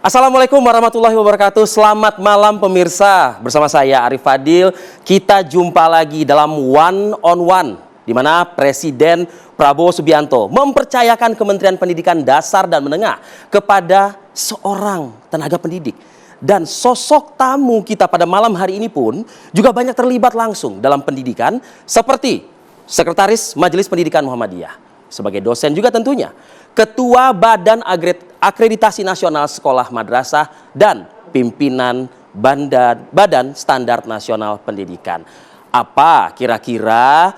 Assalamualaikum warahmatullahi wabarakatuh. Selamat malam pemirsa. Bersama saya Arif Fadil, kita jumpa lagi dalam One on One, di mana Presiden Prabowo Subianto mempercayakan Kementerian Pendidikan Dasar dan Menengah kepada seorang tenaga pendidik. Dan sosok tamu kita pada malam hari ini pun juga banyak terlibat langsung dalam pendidikan, seperti Sekretaris Majelis Pendidikan Muhammadiyah, sebagai dosen juga tentunya, Ketua Badan Akreditasi Nasional Sekolah Madrasah, dan pimpinan Badan Standar Nasional Pendidikan. Apa kira-kira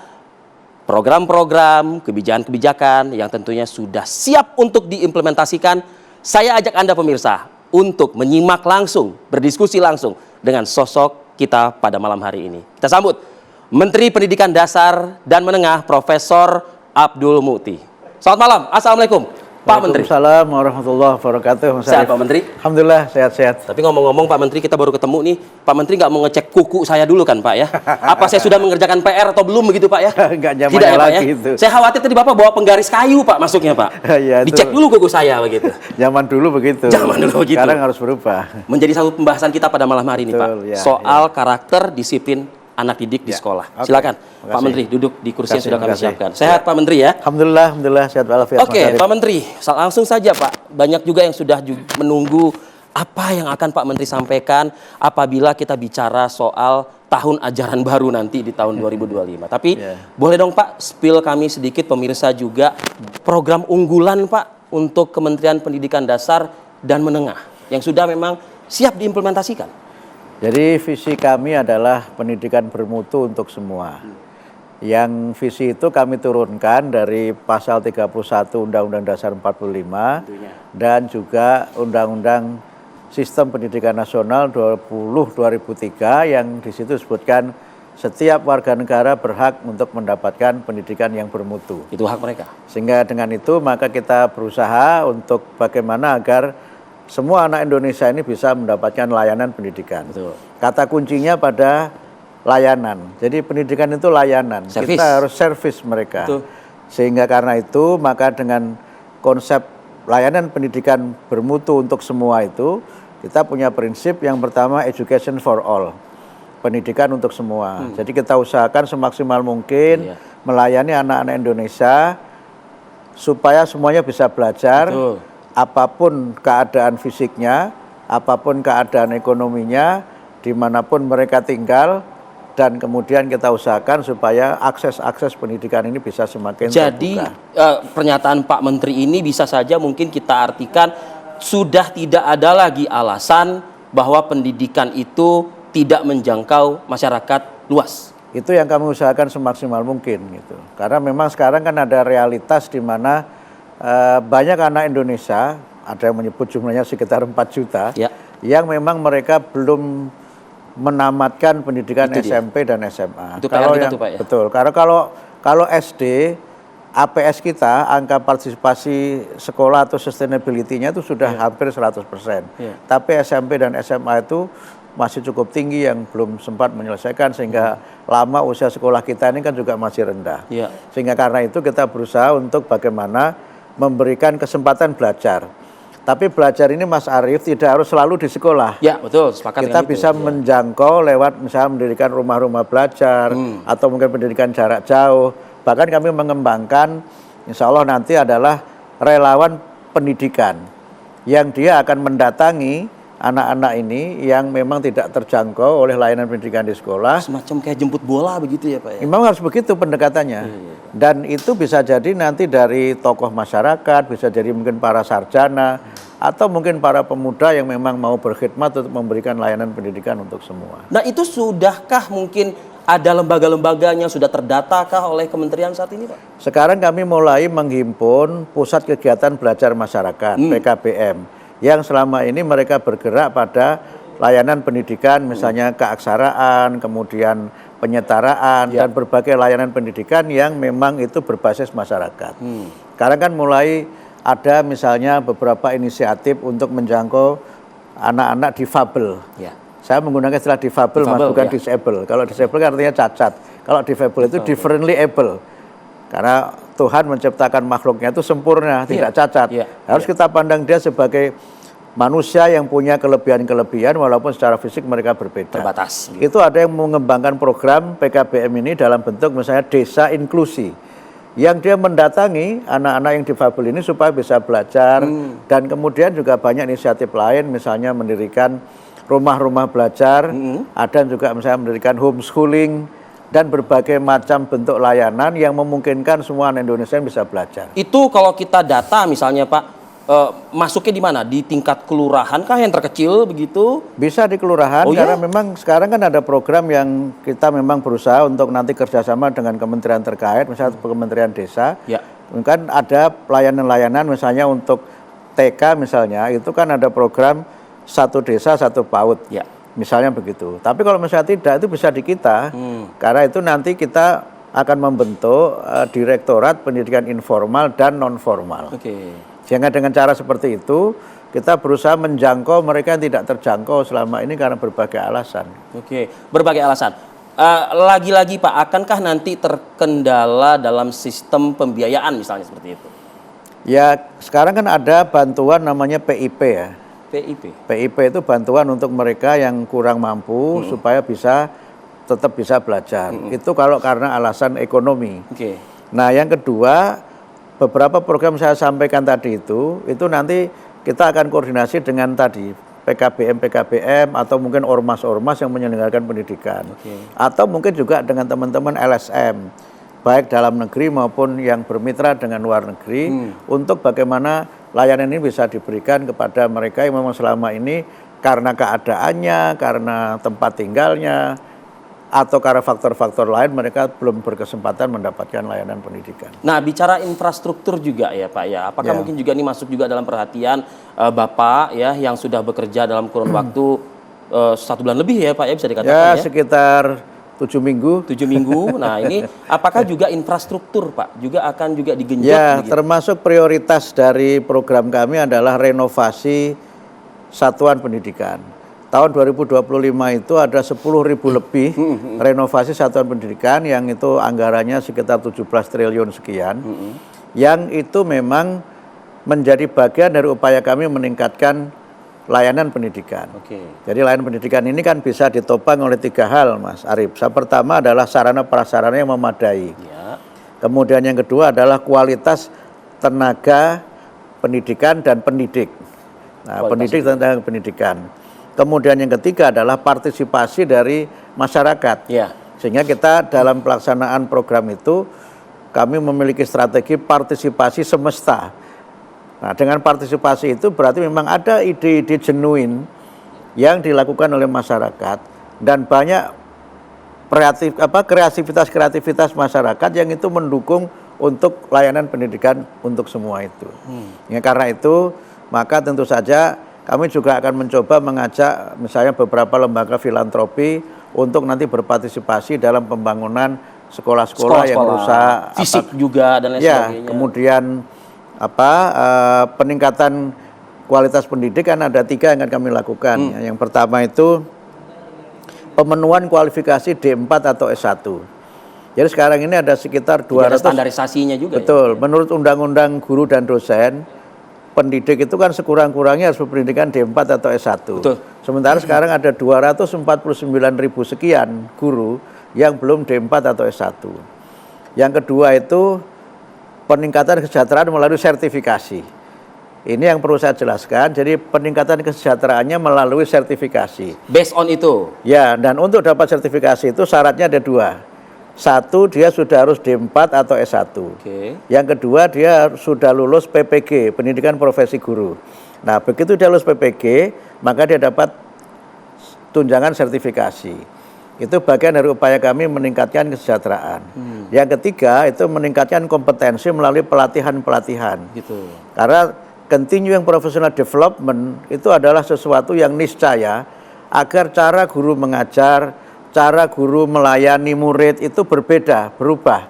program-program, kebijakan-kebijakan yang tentunya sudah siap untuk diimplementasikan? Saya ajak Anda pemirsa untuk menyimak langsung, berdiskusi langsung dengan sosok kita pada malam hari ini. Kita sambut Menteri Pendidikan Dasar dan Menengah Profesor Abdul Muti. Selamat malam, Assalamualaikum Pak Menteri. Waalaikumsalam warahmatullahi wabarakatuh. Sehat Pak Menteri? Alhamdulillah sehat-sehat. Tapi ngomong-ngomong Pak Menteri, kita baru ketemu nih. Pak Menteri nggak mau ngecek kuku saya dulu kan Pak ya? Apa saya sudah mengerjakan PR atau belum begitu Pak ya? Nggak zamannya Tidak ya Pak ya? lagi itu. Saya khawatir tadi Bapak bawa penggaris kayu Pak masuknya Pak. Ya, dicek dulu kuku saya begitu. Zaman dulu begitu. Zaman dulu begitu. Sekarang harus berubah. Menjadi satu pembahasan kita pada malam hari ini Pak. Ya, soal karakter disiplin anak didik di sekolah. Okay. Silakan Pak Menteri duduk di kursi yang sudah kami siapkan. Sehat Pak Menteri ya? Alhamdulillah sehat walafiat. Oke, Pak Menteri, langsung saja Pak. Banyak juga yang sudah menunggu apa yang akan Pak Menteri sampaikan apabila kita bicara soal tahun ajaran baru nanti di tahun 2025. Tapi boleh dong Pak, spill kami sedikit pemirsa juga program unggulan Pak untuk Kementerian Pendidikan Dasar dan Menengah yang sudah memang siap diimplementasikan. Jadi visi kami adalah pendidikan bermutu untuk semua. Yang visi itu kami turunkan dari pasal 31 Undang-Undang Dasar 45 dan juga Undang-Undang Sistem Pendidikan Nasional 2003 yang di situ disebutkan setiap warga negara berhak untuk mendapatkan pendidikan yang bermutu. Itu hak mereka. Sehingga dengan itu maka kita berusaha untuk bagaimana agar semua anak Indonesia ini bisa mendapatkan layanan pendidikan. Betul. Kata kuncinya pada layanan. Jadi pendidikan itu layanan. Service. Kita harus servis mereka. Betul. Sehingga karena itu maka dengan konsep layanan pendidikan bermutu untuk semua itu, kita punya prinsip yang pertama education for all. Pendidikan untuk semua. Jadi kita usahakan semaksimal mungkin melayani anak-anak Indonesia supaya semuanya bisa belajar. Betul. Apapun keadaan fisiknya, apapun keadaan ekonominya, dimanapun mereka tinggal, dan kemudian kita usahakan supaya akses pendidikan ini bisa semakin terbuka. Jadi pernyataan Pak Menteri ini bisa saja mungkin kita artikan sudah tidak ada lagi alasan bahwa pendidikan itu tidak menjangkau masyarakat luas. Itu yang kami usahakan semaksimal mungkin gitu. Karena memang sekarang kan ada realitas di mana banyak anak Indonesia, ada yang menyebut jumlahnya sekitar 4 juta, yang memang mereka belum menamatkan pendidikan itu SMP dan SMA. Itu kalau yang, Pak, ya? Betul. Karena kalau SD, APS kita, angka partisipasi sekolah atau sustainability-nya itu sudah hampir 100%. Tapi SMP dan SMA itu masih cukup tinggi yang belum sempat menyelesaikan, sehingga lama usia sekolah kita ini kan juga masih rendah. Sehingga karena itu kita berusaha untuk bagaimana memberikan kesempatan belajar. Tapi belajar ini Mas Arief tidak harus selalu di sekolah. Ya betul, sepakat. Kita bisa menjangkau lewat misalnya mendirikan rumah-rumah belajar atau mungkin pendidikan jarak jauh. Bahkan kami mengembangkan insya Allah nanti adalah relawan pendidikan yang dia akan mendatangi anak-anak ini yang memang tidak terjangkau oleh layanan pendidikan di sekolah. Semacam kayak jemput bola begitu ya Pak ya? Memang harus begitu pendekatannya. Dan itu bisa jadi nanti dari tokoh masyarakat, bisa jadi mungkin para sarjana, atau mungkin para pemuda yang memang mau berkhidmat untuk memberikan layanan pendidikan untuk semua. Nah itu sudahkah mungkin ada lembaga-lembaganya, sudah terdatakah oleh kementerian saat ini Pak? Sekarang kami mulai menghimpun Pusat Kegiatan Belajar Masyarakat, PKBM. Yang selama ini mereka bergerak pada layanan pendidikan, misalnya keaksaraan, kemudian penyetaraan, dan berbagai layanan pendidikan yang memang itu berbasis masyarakat. Sekarang kan mulai ada misalnya beberapa inisiatif untuk menjangkau anak-anak difabel. Saya menggunakan istilah difabel, Mas, bukan disable. Kalau disable kan artinya cacat. Kalau difabel itu differently able. Karena Tuhan menciptakan makhluknya itu sempurna, tidak cacat. Harus kita pandang dia sebagai manusia yang punya kelebihan-kelebihan walaupun secara fisik mereka berbeda. Terbatas. Itu ada yang mengembangkan program PKBM ini dalam bentuk misalnya desa inklusi, yang dia mendatangi anak-anak yang difabel ini supaya bisa belajar, dan kemudian juga banyak inisiatif lain, misalnya mendirikan rumah-rumah belajar, ada juga misalnya mendirikan homeschooling, dan berbagai macam bentuk layanan yang memungkinkan semua anak Indonesia bisa belajar. Itu kalau kita data misalnya Pak, masuknya di mana? Di tingkat kelurahan kah yang terkecil begitu? Bisa di kelurahan, karena memang sekarang kan ada program yang kita memang berusaha untuk nanti kerjasama dengan kementerian terkait, misalnya Kementerian Desa. Ya. Kan ada layanan-layanan misalnya untuk TK misalnya, itu kan ada program satu desa satu PAUD. Ya. Misalnya begitu. Tapi kalau misalnya tidak, itu bisa di kita. Karena itu nanti kita akan membentuk Direktorat Pendidikan Informal dan Non-Formal. Sehingga dengan cara seperti itu, kita berusaha menjangkau mereka yang tidak terjangkau selama ini karena berbagai alasan. Berbagai alasan. Lagi-lagi Pak, akankah nanti terkendala dalam sistem pembiayaan misalnya seperti itu? Ya, sekarang kan ada bantuan namanya PIP ya. PIP itu bantuan untuk mereka yang kurang mampu supaya tetap bisa belajar. Itu kalau karena alasan ekonomi. Nah, yang kedua, beberapa program saya sampaikan tadi itu nanti kita akan koordinasi dengan tadi PKBM atau mungkin ormas-ormas yang menyelenggarakan pendidikan. Atau mungkin juga dengan teman-teman LSM, baik dalam negeri maupun yang bermitra dengan luar negeri, untuk bagaimana layanan ini bisa diberikan kepada mereka yang memang selama ini karena keadaannya, karena tempat tinggalnya, atau karena faktor-faktor lain mereka belum berkesempatan mendapatkan layanan pendidikan. Nah, bicara infrastruktur juga ya Pak ya, apakah mungkin juga ini masuk juga dalam perhatian Bapak ya, yang sudah bekerja dalam kurun waktu 1 bulan lebih ya Pak ya, bisa dikatakan ya? Sekitar 7 minggu. 7 minggu. Nah, ini apakah juga infrastruktur Pak juga akan juga digenjot? Ya, termasuk prioritas dari program kami adalah renovasi satuan pendidikan. Tahun 2025 itu ada 10.000 lebih renovasi satuan pendidikan, yang itu anggarannya sekitar 17 triliun sekian. Yang itu memang menjadi bagian dari upaya kami meningkatkan layanan pendidikan. Jadi layanan pendidikan ini kan bisa ditopang oleh 3 hal, Mas Arif. Yang pertama adalah sarana prasarana yang memadai. Kemudian yang kedua adalah kualitas tenaga pendidikan dan pendidik. Nah, pendidik dan tenaga pendidikan. Kemudian yang ketiga adalah partisipasi dari masyarakat. Sehingga kita dalam pelaksanaan program itu kami memiliki strategi partisipasi semesta. Nah, dengan partisipasi itu berarti memang ada ide-ide genuine yang dilakukan oleh masyarakat, dan banyak kreativitas masyarakat yang itu mendukung untuk layanan pendidikan untuk semua itu. Ya, karena itu maka tentu saja kami juga akan mencoba mengajak misalnya beberapa lembaga filantropi untuk nanti berpartisipasi dalam pembangunan sekolah-sekolah yang berusaha fisik juga dan lain sebagainya. Kemudian peningkatan kualitas pendidikan ada 3 yang akan kami lakukan. Yang pertama itu pemenuhan kualifikasi D4 atau S1. Jadi sekarang ini ada sekitar 200. Ada standarisasinya juga. Betul. Menurut Undang-Undang Guru dan Dosen, pendidik itu kan sekurang-kurangnya harus berpendidikan D4 atau S1. Sementara sekarang ada 249.000 sekian guru yang belum D4 atau S1. Yang kedua itu peningkatan kesejahteraan melalui sertifikasi. Ini yang perlu saya jelaskan. Jadi peningkatan kesejahteraannya melalui sertifikasi. Based on itu? Ya, dan untuk dapat sertifikasi itu syaratnya ada 2. 1, dia sudah harus D4 atau S1. Yang kedua, dia sudah lulus PPG, Pendidikan Profesi Guru. Nah, begitu dia lulus PPG, maka dia dapat tunjangan sertifikasi. Itu bagian dari upaya kami meningkatkan kesejahteraan. Yang ketiga, itu meningkatkan kompetensi melalui pelatihan-pelatihan. Karena continuing professional development itu adalah sesuatu yang niscaya agar cara guru mengajar, cara guru melayani murid itu berbeda, berubah.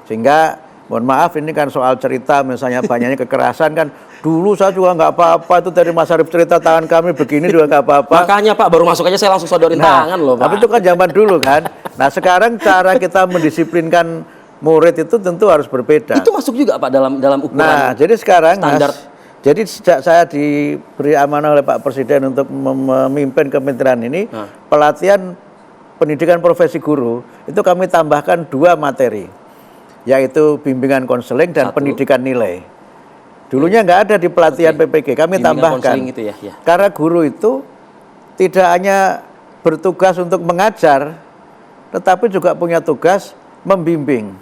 Sehingga, mohon maaf ini kan soal cerita misalnya banyaknya kekerasan kan, dulu saya juga nggak apa-apa, itu dari Mas Arif cerita tangan kami begini juga nggak apa-apa. Makanya Pak, baru masuk aja saya langsung sodorin tangan loh Pak. Tapi itu kan zaman dulu kan. Nah sekarang cara kita mendisiplinkan murid itu tentu harus berbeda. Itu masuk juga Pak dalam ukuran Nah jadi sekarang standar. Jadi sejak saya diberi amanah oleh Pak Presiden untuk memimpin kementerian ini, pelatihan pendidikan profesi guru itu kami tambahkan 2 materi, yaitu bimbingan konseling dan pendidikan nilai. Dulunya nggak ada di pelatihan PPG, kami tambahkan. Itu ya. Karena guru itu tidak hanya bertugas untuk mengajar, tetapi juga punya tugas membimbing.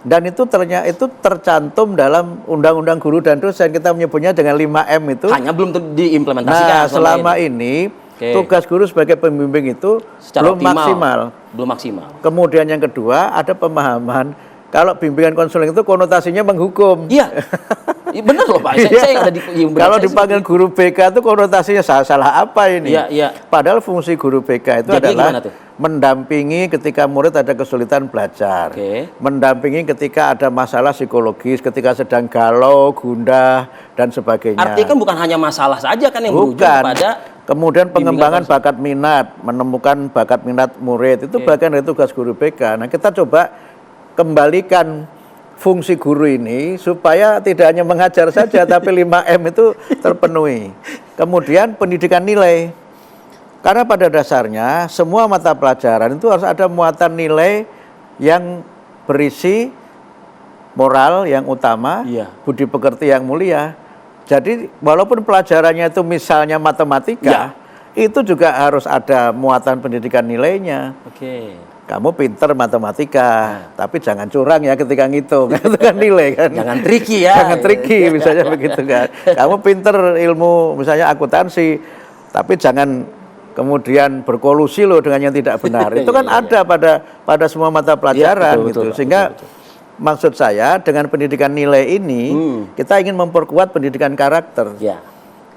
Dan itu ternyata itu tercantum dalam Undang-Undang Guru dan Dosen, kita menyebutnya dengan 5M itu. Hanya belum diimplementasikan. Nah, selama ini tugas guru sebagai pembimbing itu secara belum optimal, maksimal. Belum maksimal. Kemudian yang kedua, ada pemahaman kalau bimbingan konseling itu konotasinya menghukum. Iya. Benar loh Pak. Saya yang ada di kalau dipanggil guru BK itu konotasinya salah apa ini? Iya. Padahal fungsi guru BK itu adalah mendampingi ketika murid ada kesulitan belajar, mendampingi ketika ada masalah psikologis, ketika sedang galau, gundah, dan sebagainya. Artinya kan bukan hanya masalah saja kan yang berujung kepada kemudian pengembangan bakat minat, menemukan bakat minat murid, itu bagian dari tugas guru BK. Nah, kita coba kembalikan fungsi guru ini supaya tidak hanya mengajar saja, tapi 5M itu terpenuhi. Kemudian pendidikan nilai. Karena pada dasarnya semua mata pelajaran itu harus ada muatan nilai yang berisi moral yang utama, budi pekerti yang mulia. Jadi walaupun pelajarannya itu misalnya matematika, itu juga harus ada muatan pendidikan nilainya. Kamu pinter matematika, tapi jangan curang ya ketika ngitung, itu kan nilai kan. Jangan tricky ya. Jangan tricky misalnya begitu kan. Kamu pinter ilmu misalnya akuntansi, tapi jangan kemudian berkolusi loh dengan yang tidak benar. Itu kan ada pada semua mata pelajaran gitu. Sehingga maksud saya dengan pendidikan nilai ini kita ingin memperkuat pendidikan karakter.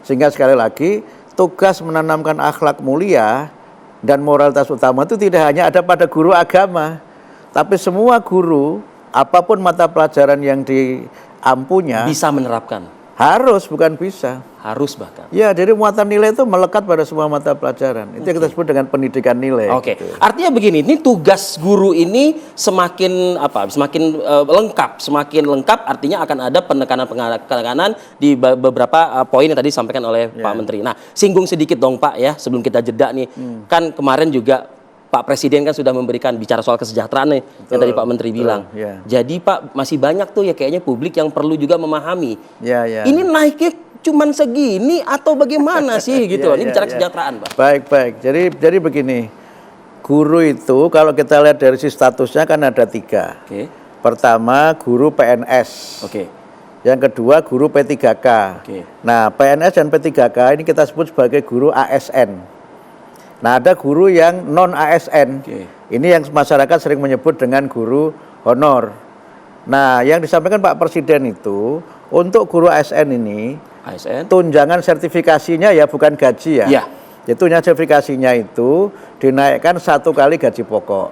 Sehingga sekali lagi tugas menanamkan akhlak mulia dan moralitas utama itu tidak hanya ada pada guru agama, tapi semua guru apapun mata pelajaran yang diampunya bisa menerapkan. Harus, bukan bisa. Harus bahkan. Ya, jadi muatan nilai itu melekat pada semua mata pelajaran. Itu yang kita sebut dengan pendidikan nilai. Gitu. Artinya begini, ini tugas guru ini semakin lengkap, artinya akan ada penekanan di beberapa poin yang tadi disampaikan oleh Pak Menteri. Nah, singgung sedikit dong Pak ya, sebelum kita jeda nih. Kan kemarin juga Pak Presiden kan sudah memberikan bicara soal kesejahteraan nih, yang tadi Pak Menteri bilang. Jadi Pak, masih banyak tuh ya kayaknya publik yang perlu juga memahami. Ini naiknya cuman segini atau bagaimana sih gitu loh. Ini bicara kesejahteraan, Pak. Baik. Jadi begini, guru itu kalau kita lihat dari si statusnya kan ada 3. Pertama, guru PNS. Yang kedua, guru P3K. Nah, PNS dan P3K ini kita sebut sebagai guru ASN. Nah, ada guru yang non ASN. Ini yang masyarakat sering menyebut dengan guru honor. Nah, yang disampaikan Pak Presiden itu untuk guru ASN ini, tunjangan sertifikasinya ya bukan gaji ya. Tunjangan sertifikasinya itu dinaikkan 1 kali gaji pokok.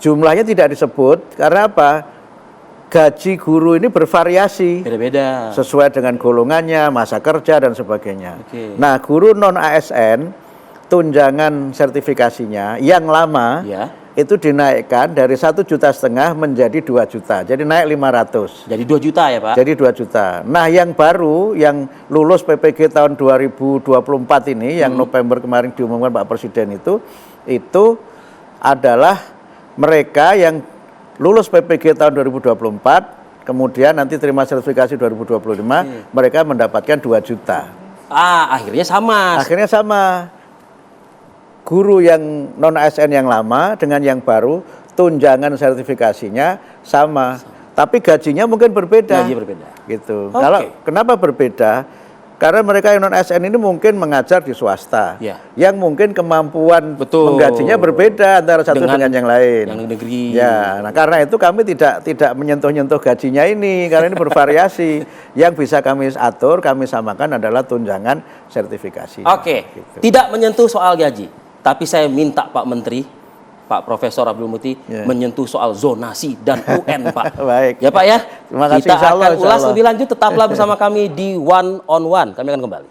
Jumlahnya tidak disebut karena apa? Gaji guru ini bervariasi, beda-beda sesuai dengan golongannya, masa kerja dan sebagainya. Nah, guru non ASN tunjangan sertifikasinya yang lama itu dinaikkan dari 1,5 juta menjadi 2 juta. Jadi naik 500. Jadi 2 juta ya Pak? Jadi 2 juta. Nah, yang baru yang lulus PPG tahun 2024 ini yang November kemarin diumumkan Pak Presiden itu adalah mereka yang lulus PPG tahun 2024 kemudian nanti terima sertifikasi 2025 mereka mendapatkan 2 juta. Akhirnya sama. Guru yang non ASN yang lama dengan yang baru tunjangan sertifikasinya sama, tapi gajinya mungkin berbeda. Gitu. Kalau kenapa berbeda? Karena mereka yang non ASN ini mungkin mengajar di swasta, yang mungkin kemampuan menggajinya berbeda antara satu dengan yang lain. Yang negeri. Nah karena itu kami tidak menyentuh-nyentuh gajinya ini, karena ini bervariasi. Yang bisa kami atur, kami samakan adalah tunjangan sertifikasi. Gitu. Tidak menyentuh soal gaji. Tapi saya minta Pak Menteri, Pak Profesor Abdul Muti menyentuh soal zonasi dan UN, Pak. Baik. Ya Pak ya. Terima kasih. Kita akan ulas lebih lanjut. Tetaplah bersama kami di One on One. Kami akan kembali.